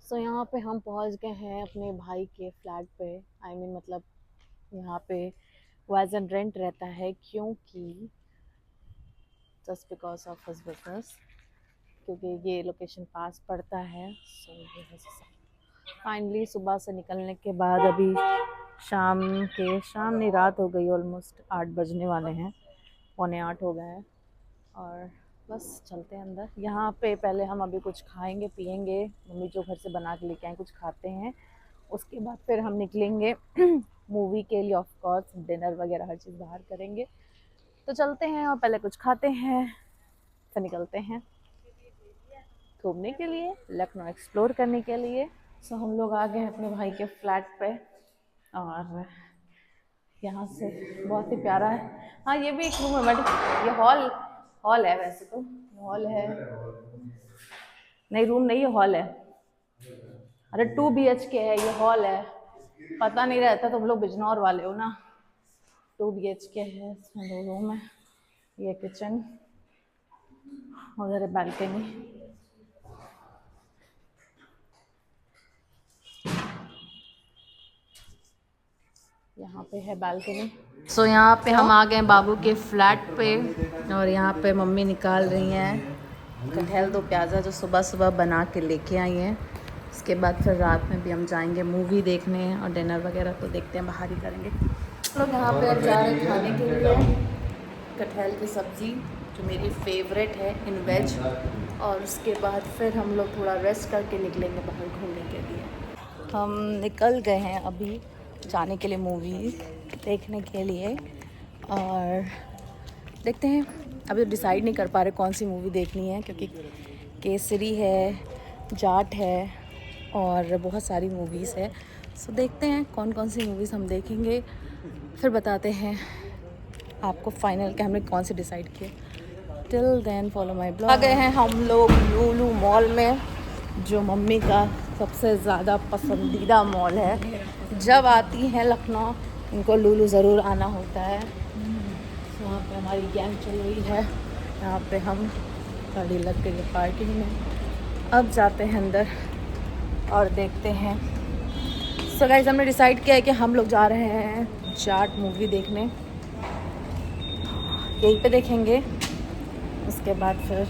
सो यहाँ पे हम पहुँच गए हैं अपने भाई के फ्लैट पे। मतलब यहाँ पे वो एज एन रेंट रहता है, क्योंकि just because of his business, क्योंकि ये लोकेशन पास पड़ता है। सो ये है फाइनली सुबह से निकलने के बाद अभी शाम नहीं, रात हो गई, ऑलमोस्ट 8 बजने वाले हैं, 7:45 हो गए हैं। और बस चलते हैं अंदर। यहाँ पे पहले हम अभी कुछ खाएंगे पिएंगे, मम्मी जो घर से बना के लेके आए कुछ खाते हैं, उसके बाद फिर हम निकलेंगे मूवी के लिए। ऑफ कोर्स डिनर वगैरह हर चीज़ बाहर करेंगे, तो चलते हैं और पहले कुछ खाते हैं, फिर निकलते हैं घूमने के लिए, लखनऊ एक्सप्लोर करने के लिए। सो हम लोग आ गए हैं अपने भाई के फ्लैट पे, और यहाँ से बहुत ही प्यारा है। हाँ ये भी एक रूम है, बट ये हॉल है, वैसे तो हॉल है, नहीं रूम नहीं है, हॉल है। अरे 2 BHK है, ये हॉल है। पता नहीं रहता, तुम लोग बिजनौर वाले हो ना। 2 BHK है, इसमें 2 रूम है, ये किचन, उधर है बालकनी। यहाँ पे है बालकनी। सो यहाँ पे हम आ गए बाबू के फ्लैट पे, और यहाँ पे मम्मी निकाल रही हैं कटहल दो प्याज़ा जो सुबह सुबह बना के लेके आई हैं। उसके बाद फिर रात में भी हम जाएंगे मूवी देखने, और डिनर वगैरह तो देखते हैं बाहर ही करेंगे। लोग यहाँ पे अब जा रहे हैं खाने के लिए कटहल की सब्ज़ी, जो मेरी फेवरेट है इन वेज। और उसके बाद फिर हम लोग थोड़ा रेस्ट करके निकलेंगे बाहर घूमने के लिए। हम निकल गए हैं अभी जाने के लिए मूवी देखने के लिए, और देखते हैं, अभी डिसाइड नहीं कर पा रहे कौन सी मूवी देखनी है, क्योंकि केसरी है, जाट है, और बहुत सारी मूवीज़ है। सो देखते हैं कौन कौन सी मूवीज़ हम देखेंगे, फिर बताते हैं आपको फाइनल कि हमने कौन सी डिसाइड किया। Till then follow my blog. आ गए हैं हम लोग लुलु मॉल में, जो मम्मी का सबसे ज़्यादा पसंदीदा मॉल है। जब आती हैं लखनऊ इनको लुलु ज़रूर आना होता है। वहाँ पे हमारी गैंग चल रही है, यहाँ पे हम गाड़ी लग गई है पार्किंग में। अब जाते हैं अंदर और देखते हैं। सो गाइस हमने डिसाइड किया है कि हम लोग जा रहे हैं जाट मूवी देखने, यहीं पे देखेंगे। उसके बाद फिर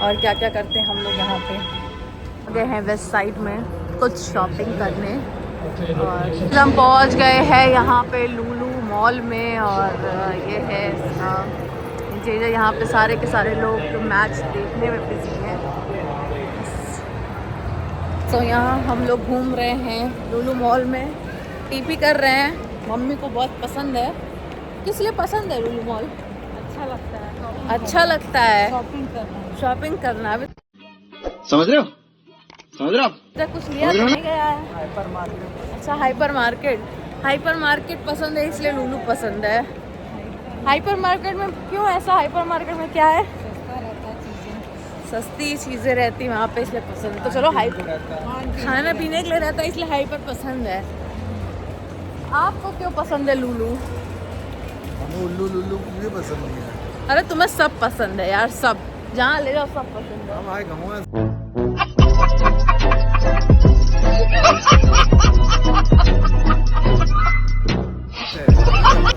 और क्या क्या करते हैं हम लोग। यहाँ पे गए हैं वेस्ट साइड में कुछ शॉपिंग करने, और हम पहुँच गए हैं यहाँ पे लुलु मॉल में। और ये है इसका चीज़ें, यहाँ पे सारे के सारे लोग जो मैच देखने में बिजी हैं। तो यहाँ हम लोग घूम रहे हैं लुलु मॉल में, टीपी कर रहे हैं। मम्मी को बहुत पसंद है। किस लिए पसंद है लुलु मॉल? अच्छा लगता है, अच्छा लगता है शॉपिंग करना। अभी समझ रहे हो कुछ लिया तो नहीं गया है। Hyper market. अच्छा हाइपर मार्केट पसंद है, इसलिए लुलु पसंद है। हाइपर मार्केट में क्यों ऐसा? हाइपर मार्केट में क्या है? सस्ता रहता है चीज़ें। सस्ती चीज़ें रहती वहाँ पे, इसलिए पसंद है। तो चलो खाना पीने के लिए रहता है, इसलिए हाइपर पसंद है। आपको क्यों पसंद है लुलु? हमें उल्लू लुल्लू भी पसंद नहीं है। अरे तुम्हें सब पसंद है यार, सब जहाँ ले जाओ सब पसंद है। हम आए कहूँगा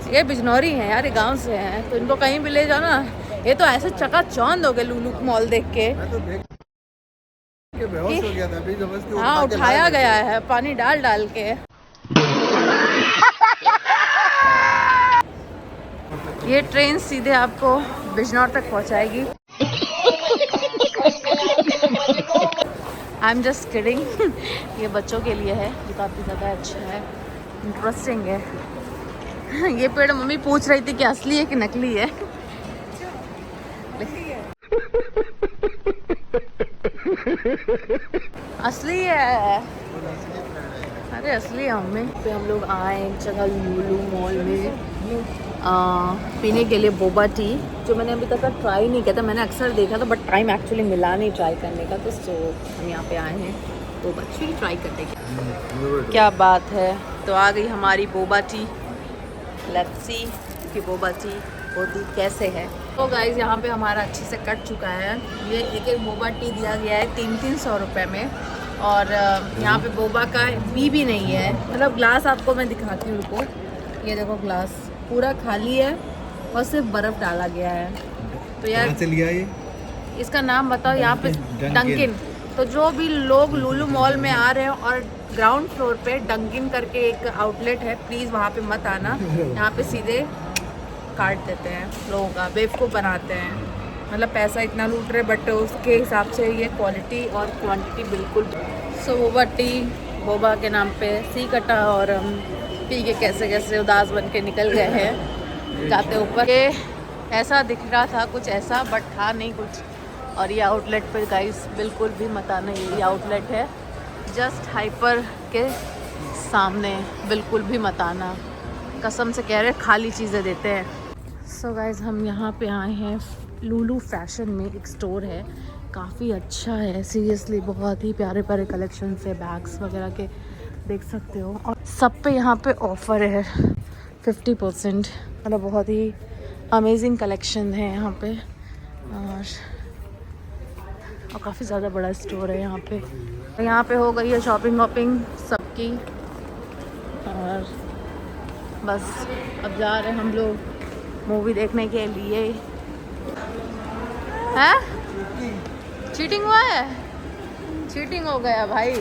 ये बिजनौरी हैं यार, ये गांव से हैं, तो इनको कहीं भी ले जाओ ना, ये तो ऐसे चकाचौंध हो गए लुलु मॉल देख के। मैं तो देख के बेहोश हो गया था अभी जब उसके हाँ उठाया गया है पानी डाल डाल के। ये ट्रेन सीधे आपको बिजनौर तक पहुंचाएगी। I am just kidding. ये बच्चों के लिए है, ये काफ़ी ज़्यादा अच्छा है, इंटरेस्टिंग है। ये पेड़ मम्मी पूछ रही थी कि असली है कि नकली है। असली है। अरे असली है मम्मी। पे हम लोग आए एक जगह लुलु मॉल में पीने के लिए बोबा टी, जो मैंने अभी तक ट्राई नहीं किया था। मैंने अक्सर देखा था बट टाइम एक्चुअली मिला नहीं ट्राई करने का, तो हम यहाँ पे आए हैं बोबा टी ट्राई करने के। क्या बात है। तो आ गई हमारी बोबा टी। लेट्स सी कि बोबा टी होती कैसे है। तो गाइस यहाँ पे हमारा अच्छे से कट चुका है। ये एक एक बोबा टी दिया गया है 300 रुपये में। और यहाँ पे बोबा का भी नहीं है, मतलब ग्लास आपको मैं दिखाती हूँ, रुको। ये देखो ग्लास पूरा खाली है और सिर्फ बर्फ़ डाला गया है। तो यार कहाँ से लिया ये? इसका नाम बताओ। यहाँ पे डंकिन। तो जो भी लोग लुलु मॉल में आ रहे हैं और ग्राउंड फ्लोर पे डंकिन करके एक आउटलेट है, प्लीज़ वहाँ पे मत आना। यहाँ पे सीधे काट देते हैं लोगों का, बेवकूफ़ बनाते हैं। मतलब पैसा इतना लूट रहे, बट उसके हिसाब से ये क्वालिटी और क्वांटिटी बिल्कुल। सो बोबा टी बोबा के नाम पे सी कटा और हम पी के कैसे कैसे उदास बन के निकल गए हैं जाते ऊपर। ये ऐसा दिख रहा था कुछ ऐसा, बट था नहीं कुछ। और ये आउटलेट पे गाइस बिल्कुल भी मत आना। ये आउटलेट है जस्ट हाइपर के सामने, बिल्कुल भी मत आना। कसम से कह रहे खाली चीज़ें देते हैं। सो गाइस हम यहाँ पे आए हैं लुलु फैशन में। एक स्टोर है, काफ़ी अच्छा है सीरियसली, बहुत ही प्यारे प्यारे कलेक्शन है, बैग्स वगैरह के देख सकते हो। और सब पे यहाँ पे ऑफ़र है 50%, मतलब बहुत ही अमेजिंग कलेक्शन है यहाँ पे। और काफ़ी ज़्यादा बड़ा स्टोर है यहाँ पे। यहाँ पे हो गई है शॉपिंग वॉपिंग सबकी, और बस अब जा रहे हैं हम लोग मूवी देखने के लिए। हैं? चीटिंग हुआ है? चीटिंग हो गया भाई।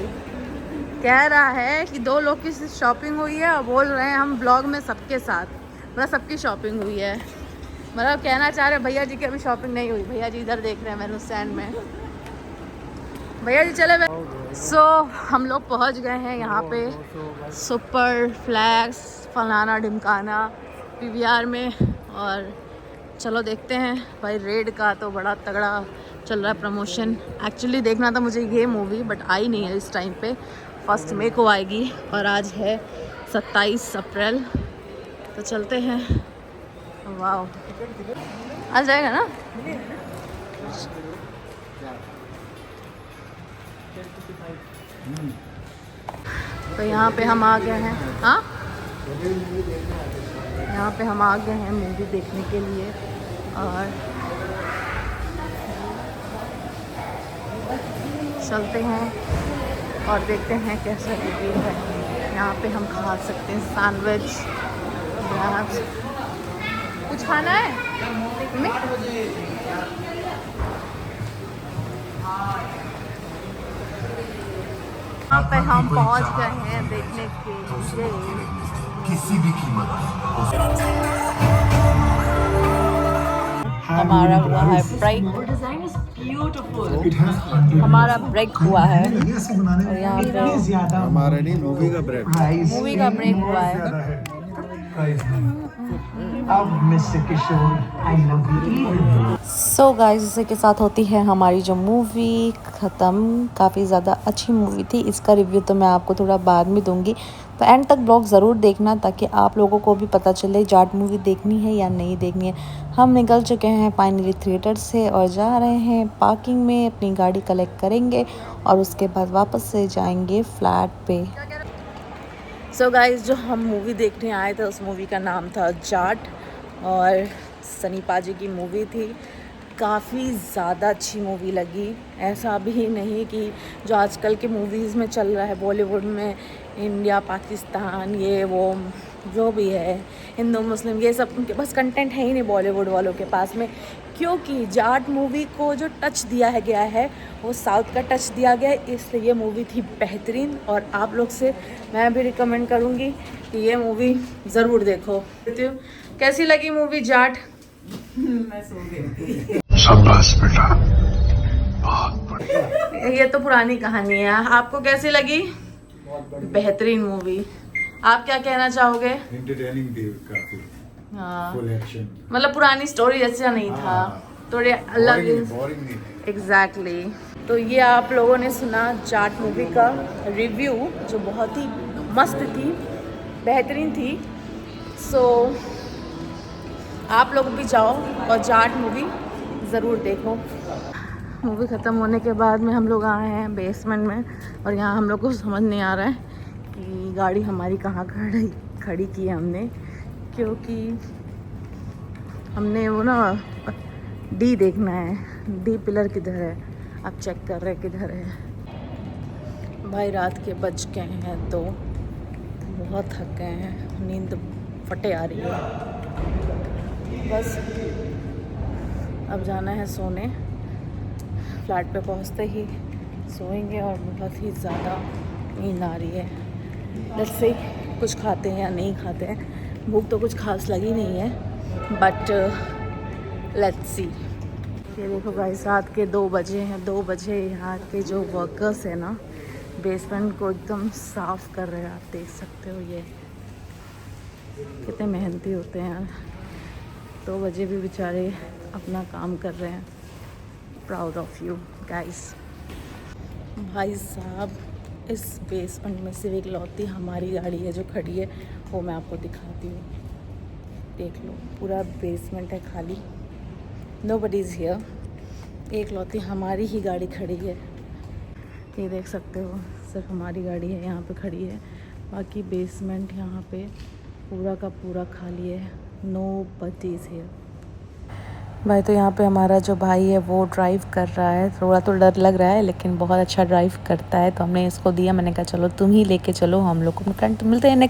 कह रहा है कि 2 लोग की शॉपिंग हुई है और बोल रहे हैं हम ब्लॉग में सबके साथ, मतलब सबकी शॉपिंग हुई है। मतलब कहना चाह रहे भैया जी की अभी शॉपिंग नहीं हुई। भैया जी इधर देख रहे हैं मेरे स्टैंड में। भैया जी चले गए। सो हम लोग पहुंच गए हैं यहाँ पे सुपर फ्लैक्स फलाना ढिमकाना PVR में। और चलो देखते हैं भाई, रेड का तो बड़ा तगड़ा चल रहा है प्रमोशन। एक्चुअली देखना था मुझे ये मूवी, बट आई नहीं है इस टाइम पे। 1 मई को आएगी और आज है 27 अप्रैल। तो चलते हैं। वाह, आ जाएगा ना? तो यहाँ पे हम आ गए हैं। हाँ, यहाँ पे हम आ गए हैं मूवी देखने के लिए। और चलते हैं और देखते हैं कैसा रिव्यू है। यहाँ पे हम खा सकते हैं सैंडविच, रैप्स। कुछ खाना है हमें? यहाँ पे हम पहुँच गए हैं देखने के लिए। किसी भी कीमत हमारा हुआ है ब्रेक। हमारा ब्रेक हुआ है और यहाँ पे हमारा नहीं, मूवी का ब्रेक। मूवी का ब्रेक हुआ है। सो गाइस इसी के साथ होती है हमारी जो मूवी ख़त्म। काफ़ी ज़्यादा अच्छी मूवी थी। इसका रिव्यू तो मैं आपको थोड़ा बाद में दूंगी, तो एंड तक ब्लॉग ज़रूर देखना ताकि आप लोगों को भी पता चले जाट मूवी देखनी है या नहीं देखनी है। हम निकल चुके हैं फाइनली थिएटर से और जा रहे हैं पार्किंग में, अपनी गाड़ी कलेक्ट करेंगे और उसके बाद वापस से जाएंगे फ्लैट पे। सो गाइस जो हम मूवी देखने आए थे उस मूवी का नाम था जाट और सनी पाजी की मूवी थी। काफ़ी ज़्यादा अच्छी मूवी लगी। ऐसा भी नहीं कि जो आजकल के मूवीज़ में चल रहा है बॉलीवुड में, इंडिया पाकिस्तान ये वो जो भी है, हिंदू मुस्लिम, ये सब उनके पास कंटेंट है ही नहीं बॉलीवुड वालों के पास में। क्योंकि जाट मूवी को जो टच दिया है गया है वो साउथ का टच दिया गया है, इसलिए ये मूवी थी बेहतरीन। और आप लोग से मैं भी रिकमेंड करूँगी कि ये मूवी ज़रूर देखो। कैसी लगी मूवी जाट? शाबाश बेटा, बहुत बढ़िया। ये तो पुरानी कहानी है। आपको कैसी लगी? बेहतरीन मूवी। आप क्या कहना चाहोगे? एंटरटेनिंग थी काफी। हाँ, फुल एक्शन। मतलब पुरानी स्टोरी जैसा नहीं था, थोड़े अलग। बोरिंग नहीं। एग्जैक्टली। तो ये आप लोगों ने सुना जाट मूवी का रिव्यू जो बहुत ही मस्त थी, बेहतरीन थी। सो आप लोग भी जाओ और जाट मूवी ज़रूर देखो। मूवी ख़त्म होने के बाद में हम लोग आए हैं बेसमेंट में और यहाँ हम लोग को समझ नहीं आ रहा है कि गाड़ी हमारी कहाँ खड़ी की है हमने, क्योंकि हमने वो ना डी देखना है, डी पिलर किधर है, अब चेक कर रहे किधर है। भाई रात के बज गए हैं 2, बहुत थक गए हैं, नींद फटे आ रही है। बस अब जाना है सोने, फ्लैट पे पहुंचते ही सोएंगे और बहुत ही ज़्यादा नींद आ रही है। लेट्स से कुछ खाते हैं या नहीं खाते हैं, भूख तो कुछ खास लगी नहीं है, बट लेट्स सी। ये देखो गाइस रात के 2 बजे हैं, 2 बजे यहाँ के जो वर्कर्स हैं ना बेसमेंट को एकदम साफ़ कर रहे हैं। आप देख सकते हो ये कितने मेहनती होते हैं यार, 2 बजे भी बेचारे अपना काम कर रहे हैं। Proud of you guys. भाई साहब इस बेसमेंट में सिर्फ इकलौती हमारी गाड़ी है जो खड़ी है, वो मैं आपको दिखाती हूँ। देख लो पूरा बेसमेंट है खाली, नोबडी इज़ हियर, एक लौती हमारी ही गाड़ी खड़ी है। ये देख सकते हो सिर्फ हमारी गाड़ी है यहाँ पे खड़ी है, बाकी बेसमेंट यहाँ पे पूरा का पूरा खाली है, नोबडी इज़ हियर। भाई तो यहाँ पे हमारा जो भाई है वो ड्राइव कर रहा है, थोड़ा तो डर लग रहा है लेकिन बहुत अच्छा ड्राइव करता है, तो हमने इसको दिया। मैंने कहा चलो तुम ही लेके चलो हम लोग को। मिलते हैं नेक्स्ट